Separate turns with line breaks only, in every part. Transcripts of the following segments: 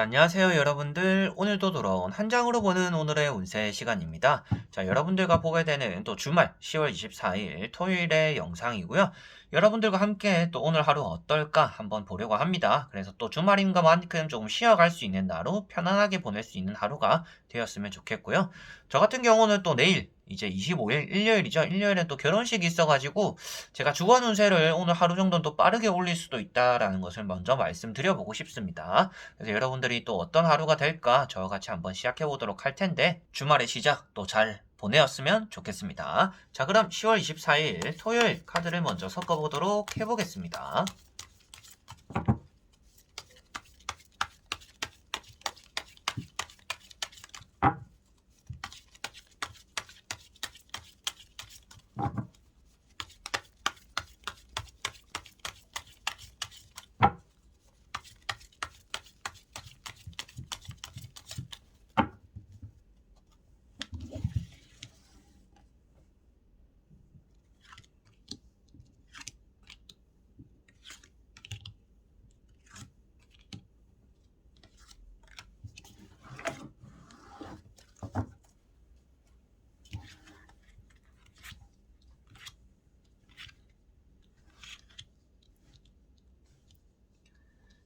자, 안녕하세요, 여러분들. 오늘도 돌아온 한 장으로 보는 오늘의 운세 시간입니다. 자, 여러분들과 보게 되는 또 주말 10월 24일 토요일의 영상이고요. 여러분들과 함께 또 오늘 하루 어떨까 한번 보려고 합니다. 그래서 또 주말인 것만큼 조금 쉬어갈 수 있는 하루, 편안하게 보낼 수 있는 하루가 되었으면 좋겠고요. 저 같은 경우는 또 내일 이제 25일 일요일이죠. 일요일엔 또 결혼식이 있어가지고 제가 주간 운세를 오늘 하루 정도는 또 빠르게 올릴 수도 있다라는 것을 먼저 말씀드려보고 싶습니다. 그래서 여러분들이 또 어떤 하루가 될까 저와 같이 한번 시작해 보도록 할 텐데 주말의 시작 또 잘 보내었으면 좋겠습니다. 자, 그럼 10월 24일 토요일 카드를 먼저 섞어보도록 해보겠습니다.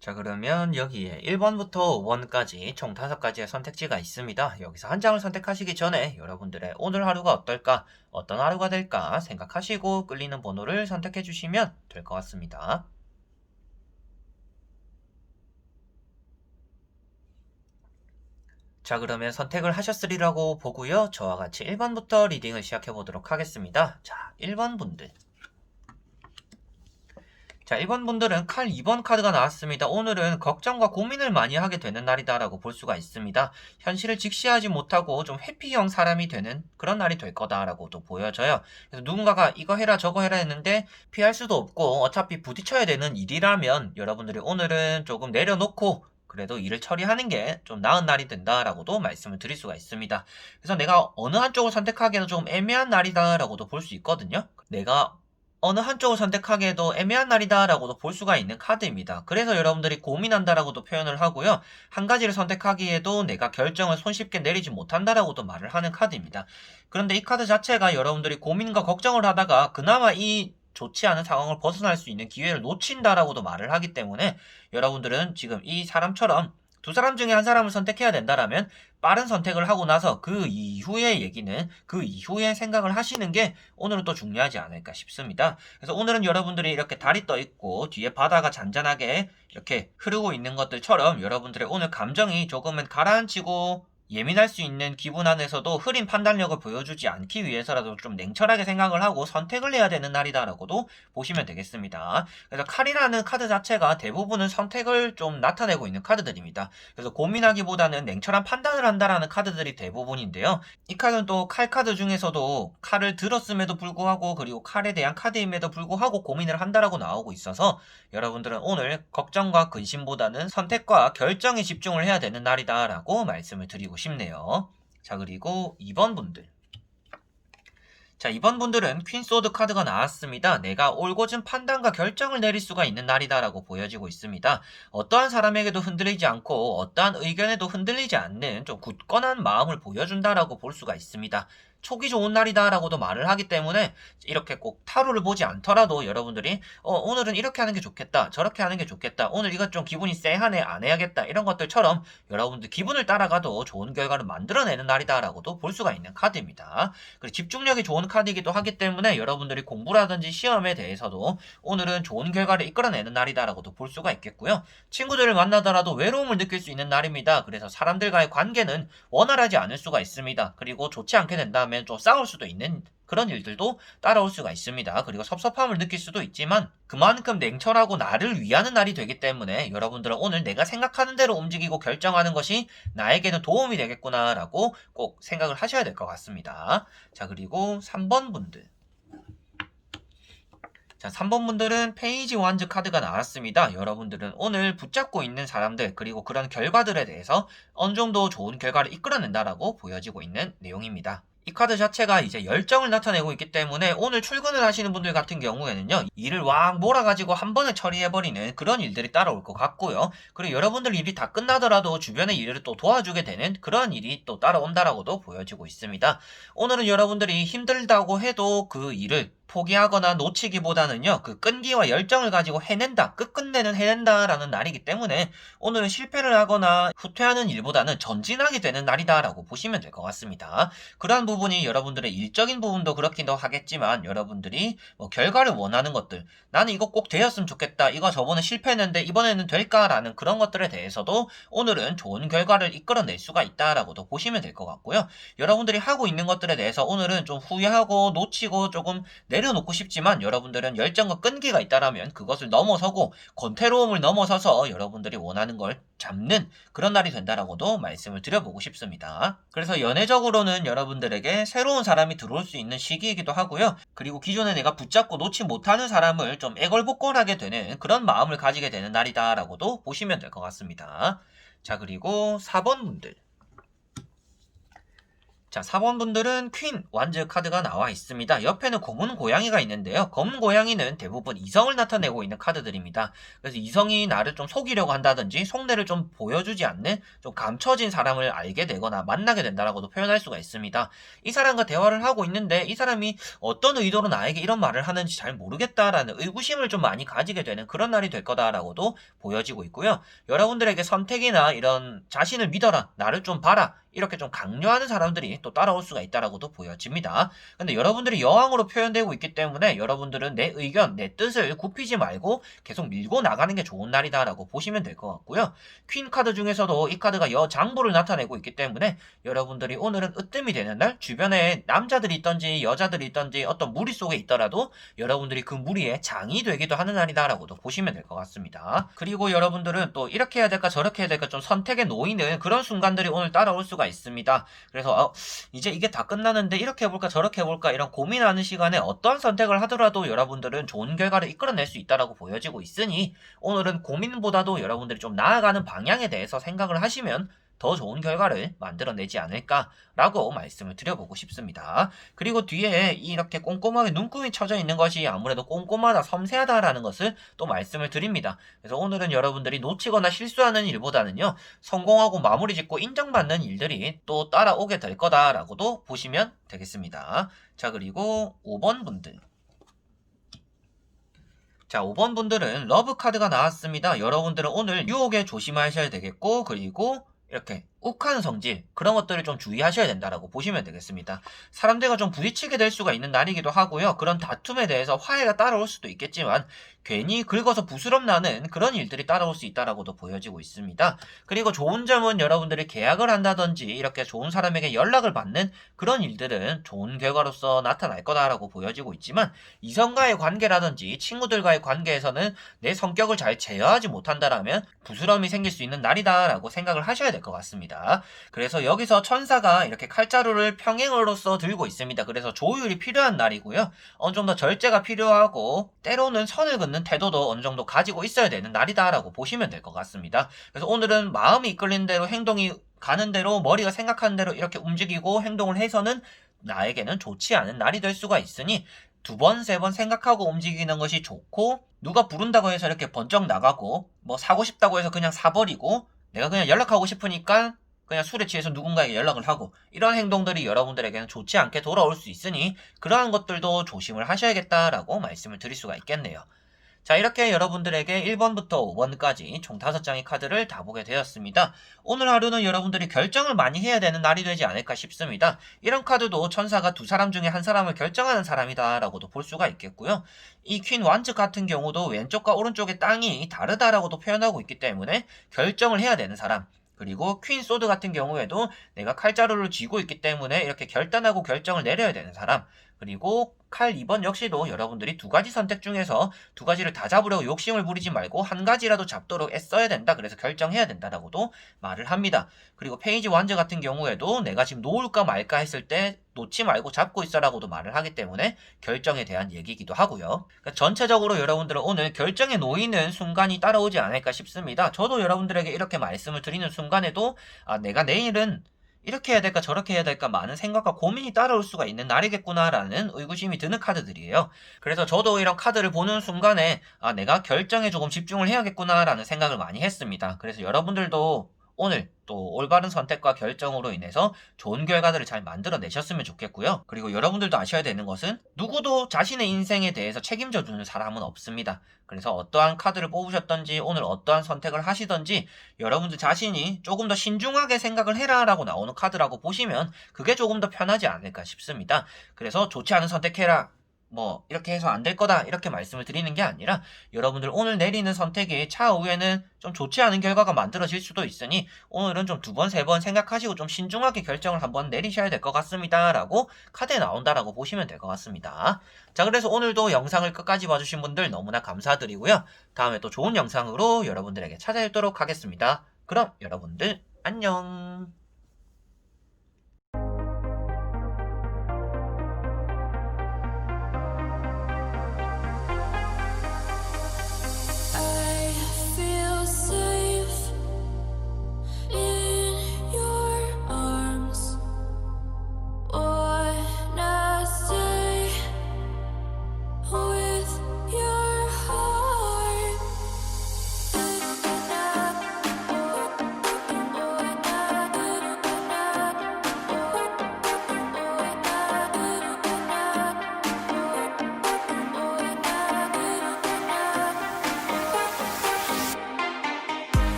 자, 그러면 여기에 1번부터 5번까지 총 5가지의 선택지가 있습니다. 여기서 한 장을 선택하시기 전에 여러분들의 오늘 하루가 어떨까, 어떤 하루가 될까 생각하시고 끌리는 번호를 선택해 주시면 될 것 같습니다. 자, 그러면 선택을 하셨으리라고 보고요. 저와 같이 1번부터 리딩을 시작해 보도록 하겠습니다. 자, 1번 분들. 자, 1번 분들은 칼 2번 카드가 나왔습니다. 오늘은 걱정과 고민을 많이 하게 되는 날이다라고 볼 수가 있습니다. 현실을 직시하지 못하고 좀 회피형 사람이 되는 그런 날이 될 거다라고도 보여져요. 그래서 누군가가 이거 해라 저거 해라 했는데 피할 수도 없고 어차피 부딪혀야 되는 일이라면 여러분들이 오늘은 조금 내려놓고 그래도 일을 처리하는 게 좀 나은 날이 된다라고도 말씀을 드릴 수가 있습니다. 그래서 내가 어느 한쪽을 선택하기에는 좀 애매한 날이다라고도 볼 수 있거든요. 내가 어느 한쪽을 선택하기에도 애매한 날이다라고도 볼 수가 있는 카드입니다. 그래서 여러분들이 고민한다라고도 표현을 하고요. 한 가지를 선택하기에도 내가 결정을 손쉽게 내리지 못한다라고도 말을 하는 카드입니다. 그런데 이 카드 자체가 여러분들이 고민과 걱정을 하다가 그나마 이 좋지 않은 상황을 벗어날 수 있는 기회를 놓친다라고도 말을 하기 때문에 여러분들은 지금 이 사람처럼 두 사람 중에 한 사람을 선택해야 된다라면 빠른 선택을 하고 나서 그 이후의 얘기는 그 이후에 생각을 하시는 게 오늘은 또 중요하지 않을까 싶습니다. 그래서 오늘은 여러분들이 이렇게 달이 떠 있고 뒤에 바다가 잔잔하게 이렇게 흐르고 있는 것들처럼 여러분들의 오늘 감정이 조금은 가라앉히고 예민할 수 있는 기분 안에서도 흐린 판단력을 보여주지 않기 위해서라도 좀 냉철하게 생각을 하고 선택을 해야 되는 날이다라고도 보시면 되겠습니다. 그래서 칼이라는 카드 자체가 대부분은 선택을 좀 나타내고 있는 카드들입니다. 그래서 고민하기보다는 냉철한 판단을 한다라는 카드들이 대부분인데요. 이 카드는 또 칼 카드 중에서도 칼을 들었음에도 불구하고 그리고 칼에 대한 카드임에도 불구하고 고민을 한다라고 나오고 있어서 여러분들은 오늘 걱정과 근심보다는 선택과 결정에 집중을 해야 되는 날이다라고 말씀을 드리고 싶네요. 자, 그리고 2번 분들. 자, 2번 분들은 퀸소드 카드가 나왔습니다. 내가 올곧은 판단과 결정을 내릴 수가 있는 날이다라고 보여지고 있습니다. 어떠한 사람에게도 흔들리지 않고 어떠한 의견에도 흔들리지 않는 좀 굳건한 마음을 보여준다라고 볼 수가 있습니다. 촉이 좋은 날이다라고도 말을 하기 때문에 이렇게 꼭 타로를 보지 않더라도 여러분들이 오늘은 이렇게 하는 게 좋겠다, 저렇게 하는 게 좋겠다, 오늘 이것 좀 기분이 쎄하네, 안 해야겠다 이런 것들처럼 여러분들 기분을 따라가도 좋은 결과를 만들어내는 날이다라고도 볼 수가 있는 카드입니다. 그리고 집중력이 좋은 카드이기도 하기 때문에 여러분들이 공부라든지 시험에 대해서도 오늘은 좋은 결과를 이끌어내는 날이다라고도 볼 수가 있겠고요. 친구들을 만나더라도 외로움을 느낄 수 있는 날입니다. 그래서 사람들과의 관계는 원활하지 않을 수가 있습니다. 그리고 좋지 않게 된다면 좀 싸울 수도 있는 그런 일들도 따라올 수가 있습니다. 그리고 섭섭함을 느낄 수도 있지만 그만큼 냉철하고 나를 위하는 날이 되기 때문에 여러분들은 오늘 내가 생각하는 대로 움직이고 결정하는 것이 나에게는 도움이 되겠구나라고 꼭 생각을 하셔야 될 것 같습니다. 자, 그리고 3번 분들. 자, 3번 분들은 페이지 원즈 카드가 나왔습니다. 여러분들은 오늘 붙잡고 있는 사람들 그리고 그런 결과들에 대해서 어느 정도 좋은 결과를 이끌어낸다라고 보여지고 있는 내용입니다. 이 카드 자체가 이제 열정을 나타내고 있기 때문에 오늘 출근을 하시는 분들 같은 경우에는요, 일을 왕 몰아가지고 한 번에 처리해버리는 그런 일들이 따라올 것 같고요. 그리고 여러분들 일이 다 끝나더라도 주변의 일을 또 도와주게 되는 그런 일이 또 따라온다라고도 보여지고 있습니다. 오늘은 여러분들이 힘들다고 해도 그 일을 포기하거나 놓치기보다는요, 그 끈기와 열정을 가지고 해낸다, 끝끝내는 해낸다라는 날이기 때문에 오늘은 실패를 하거나 후퇴하는 일보다는 전진하게 되는 날이다라고 보시면 될 것 같습니다. 그러한 부분이 여러분들의 일적인 부분도 그렇기도 하겠지만 여러분들이 뭐 결과를 원하는 것들, 나는 이거 꼭 되었으면 좋겠다, 이거 저번에 실패했는데 이번에는 될까라는 그런 것들에 대해서도 오늘은 좋은 결과를 이끌어낼 수가 있다라고도 보시면 될 것 같고요. 여러분들이 하고 있는 것들에 대해서 오늘은 좀 후회하고 놓치고 조금 내려놓고 싶지만 여러분들은 열정과 끈기가 있다라면 그것을 넘어서고 권태로움을 넘어서서 여러분들이 원하는 걸 잡는 그런 날이 된다라고도 말씀을 드려보고 싶습니다. 그래서 연애적으로는 여러분들에게 새로운 사람이 들어올 수 있는 시기이기도 하고요. 그리고 기존에 내가 붙잡고 놓지 못하는 사람을 좀 애걸복걸하게 되는 그런 마음을 가지게 되는 날이다라고도 보시면 될 것 같습니다. 자, 그리고 4번 분들. 자, 4번 분들은 퀸 완즈 카드가 나와 있습니다. 옆에는 검은 고양이가 있는데요. 검은 고양이는 대부분 이성을 나타내고 있는 카드들입니다. 그래서 이성이 나를 좀 속이려고 한다든지 속내를 좀 보여주지 않는 좀 감춰진 사람을 알게 되거나 만나게 된다라고도 표현할 수가 있습니다. 이 사람과 대화를 하고 있는데 이 사람이 어떤 의도로 나에게 이런 말을 하는지 잘 모르겠다라는 의구심을 좀 많이 가지게 되는 그런 날이 될 거다라고도 보여지고 있고요. 여러분들에게 선택이나 이런 자신을 믿어라, 나를 좀 봐라, 이렇게 좀 강요하는 사람들이 또 따라올 수가 있다라고도 보여집니다. 근데 여러분들이 여왕으로 표현되고 있기 때문에 여러분들은 내 의견, 내 뜻을 굽히지 말고 계속 밀고 나가는 게 좋은 날이다라고 보시면 될 것 같고요. 퀸 카드 중에서도 이 카드가 여장부를 나타내고 있기 때문에 여러분들이 오늘은 으뜸이 되는 날, 주변에 남자들이 있던지 여자들이 있던지 어떤 무리 속에 있더라도 여러분들이 그 무리의 장이 되기도 하는 날이다라고도 보시면 될 것 같습니다. 그리고 여러분들은 또 이렇게 해야 될까 저렇게 해야 될까 좀 선택에 놓이는 그런 순간들이 오늘 따라올 수가 있습니다. 그래서 이제 이게 다 끝나는데 이렇게 해볼까 저렇게 해볼까 이런 고민하는 시간에 어떤 선택을 하더라도 여러분들은 좋은 결과를 이끌어낼 수 있다라고 보여지고 있으니 오늘은 고민보다도 여러분들이 좀 나아가는 방향에 대해서 생각을 하시면 더 좋은 결과를 만들어내지 않을까라고 말씀을 드려보고 싶습니다. 그리고 뒤에 이렇게 꼼꼼하게 눈금이 쳐져 있는 것이 아무래도 꼼꼼하다, 섬세하다라는 것을 또 말씀을 드립니다. 그래서 오늘은 여러분들이 놓치거나 실수하는 일보다는요, 성공하고 마무리 짓고 인정받는 일들이 또 따라오게 될 거다라고도 보시면 되겠습니다. 자, 그리고 5번 분들. 자, 5번 분들은 러브 카드가 나왔습니다. 여러분들은 오늘 유혹에 조심하셔야 되겠고, 그리고 이렇게 욱하는 성질, 그런 것들을 좀 주의하셔야 된다라고 보시면 되겠습니다. 사람들과 좀 부딪히게 될 수가 있는 날이기도 하고요. 그런 다툼에 대해서 화해가 따라올 수도 있겠지만 괜히 긁어서 부스럼 나는 그런 일들이 따라올 수 있다라고도 보여지고 있습니다. 그리고 좋은 점은 여러분들이 계약을 한다든지 이렇게 좋은 사람에게 연락을 받는 그런 일들은 좋은 결과로서 나타날 거다라고 보여지고 있지만 이성과의 관계라든지 친구들과의 관계에서는 내 성격을 잘 제어하지 못한다라면 부스럼이 생길 수 있는 날이다라고 생각을 하셔야 될 것 같습니다. 그래서 여기서 천사가 이렇게 칼자루를 평행으로서 들고 있습니다. 그래서 조율이 필요한 날이고요. 어느 정도 절제가 필요하고 때로는 선을 긋는 태도도 어느 정도 가지고 있어야 되는 날이다라고 보시면 될 것 같습니다. 그래서 오늘은 마음이 이끌리는 대로 행동이 가는 대로 머리가 생각하는 대로 이렇게 움직이고 행동을 해서는 나에게는 좋지 않은 날이 될 수가 있으니 두 번, 세 번 생각하고 움직이는 것이 좋고 누가 부른다고 해서 이렇게 번쩍 나가고 뭐 사고 싶다고 해서 그냥 사버리고 내가 그냥 연락하고 싶으니까 그냥 술에 취해서 누군가에게 연락을 하고 이런 행동들이 여러분들에게는 좋지 않게 돌아올 수 있으니 그러한 것들도 조심을 하셔야겠다라고 말씀을 드릴 수가 있겠네요. 자, 이렇게 여러분들에게 1번부터 5번까지 총 5장의 카드를 다 보게 되었습니다. 오늘 하루는 여러분들이 결정을 많이 해야 되는 날이 되지 않을까 싶습니다. 이런 카드도 천사가 두 사람 중에 한 사람을 결정하는 사람이다 라고도 볼 수가 있겠고요. 이 퀸 완즈 같은 경우도 왼쪽과 오른쪽의 땅이 다르다라고도 표현하고 있기 때문에 결정을 해야 되는 사람, 그리고 퀸 소드 같은 경우에도 내가 칼자루를 쥐고 있기 때문에 이렇게 결단하고 결정을 내려야 되는 사람, 그리고 칼 2번 역시도 여러분들이 두 가지 선택 중에서 두 가지를 다 잡으려고 욕심을 부리지 말고 한 가지라도 잡도록 애써야 된다. 그래서 결정해야 된다라고도 말을 합니다. 그리고 페이지 완즈 같은 경우에도 내가 지금 놓을까 말까 했을 때 놓지 말고 잡고 있어라고도 말을 하기 때문에 결정에 대한 얘기이기도 하고요. 그러니까 전체적으로 여러분들은 오늘 결정에 놓이는 순간이 따라오지 않을까 싶습니다. 저도 여러분들에게 이렇게 말씀을 드리는 순간에도 내가 내일은 이렇게 해야 될까 저렇게 해야 될까 많은 생각과 고민이 따라올 수가 있는 날이겠구나라는 의구심이 드는 카드들이에요. 그래서 저도 이런 카드를 보는 순간에 내가 결정에 조금 집중을 해야겠구나라는 생각을 많이 했습니다. 그래서 여러분들도 오늘 또 올바른 선택과 결정으로 인해서 좋은 결과들을 잘 만들어내셨으면 좋겠고요. 그리고 여러분들도 아셔야 되는 것은 누구도 자신의 인생에 대해서 책임져 주는 사람은 없습니다. 그래서 어떠한 카드를 뽑으셨던지 오늘 어떠한 선택을 하시던지 여러분들 자신이 조금 더 신중하게 생각을 해라 라고 나오는 카드라고 보시면 그게 조금 더 편하지 않을까 싶습니다. 그래서 좋지 않은 선택해라, 이렇게 해서 안 될 거다 이렇게 말씀을 드리는 게 아니라 여러분들 오늘 내리는 선택이 차후에는 좀 좋지 않은 결과가 만들어질 수도 있으니 오늘은 좀 두 번, 세 번 생각하시고 좀 신중하게 결정을 한번 내리셔야 될 것 같습니다 라고 카드에 나온다라고 보시면 될 것 같습니다. 자, 그래서 오늘도 영상을 끝까지 봐주신 분들 너무나 감사드리고요. 다음에 또 좋은 영상으로 여러분들에게 찾아뵙도록 하겠습니다. 그럼 여러분들 안녕.